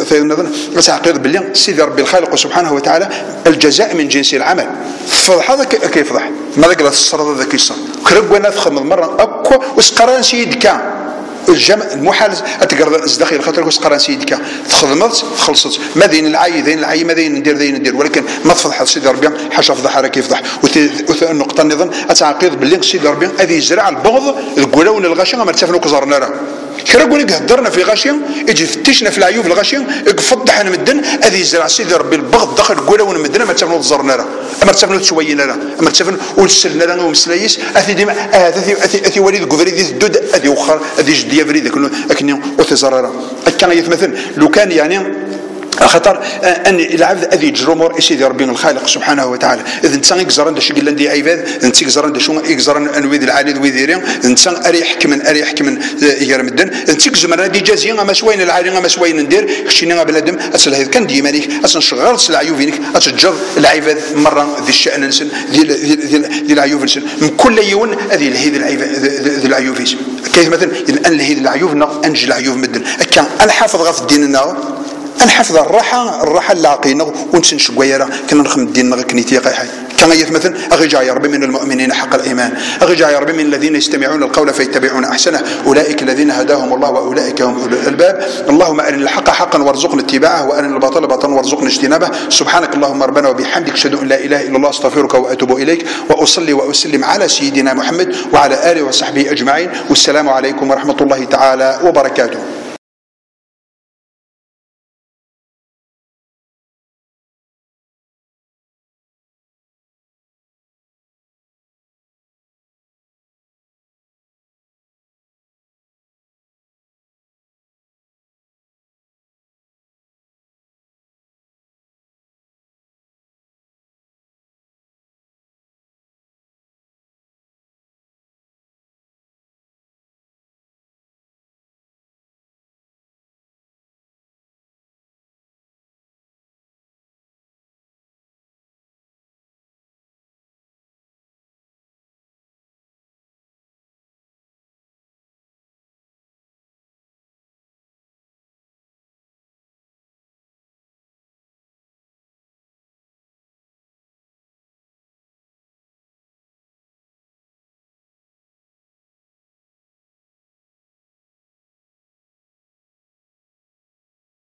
وفي نظن تعقيد باللي سيدي ربي الخالق سبحانه وتعالى الجزاء من جنس العمل فضح هذا كيف فضح ماذا قال الصرد ذاك الصرد كرب وانا تخمم مره اكو وسقران سيدك الجمع المحال اتقرا الداخل خاطر وسقران سيدك تخدمت خلصت ما دين العي ما دين ندير ولكن ما تفضح سيدي ربي حاشا فضح راه كيفضح والنقطه نظن اتعقيد باللي سيدي ربي هذه يزرع البغض القلاون الغاشيه ما ارتفعوا كزرنا راه كرا قولك هدرنا في غاشيه يجي فتشنا في العيوب الغاشيه فضحنا مدن هذه يزرع سيدي ربي البغض داخل قلاون مدن ما ارتفعوا زرنا راه ما ارتفعوا تسوينا راه ما ارتفعوا وسلنا راه ومسلايس اثي ديما اثي وليد كفريدي الدود هذه وخر هذه جديه فريد لكن وتزرر كان يتمثل لو كان يعني خاطر ان العبد اذي جرومور سيدي ربي الخالق سبحانه وتعالى اذا انت يقزرن داك الشيء اللي عباد انت يقزرن دا شو يقزرن انويد العالي ويديرين انت اريح من يرمدن انت يقزمر هذه جازيه ما سوين العالي ما سوين ندير كشينا بنادم اسل هذا كان ديما ليك نشغل العيوبينك اتجر العباد مره ذي الشان نسن ديال العيوب نسن من كل يوم هذه ذي العيوب كيف مثلا الان هذه العيوب انجي العيوب مدن كان الحافظ غف الدين النار نحفظ الراحه اللاقينا ونسن شويه كنا نخدم الدين كنيتي قايحه كان يتمثل اغجا يا ربي من المؤمنين حق الايمان اغجا يا ربي من الذين يستمعون القول فيتبعون احسنه اولئك الذين هداهم الله واولئك هم اولو الالباب اللهم ارنا الحق حقا وارزقنا اتباعه وارنا الباطل باطلا وارزقنا اجتنابه سبحانك اللهم ربنا وبحمدك اشهد ان لا اله الا الله استغفرك واتوب اليك واصلي واسلم على سيدنا محمد وعلى اله وصحبه اجمعين والسلام عليكم ورحمه الله تعالى وبركاته.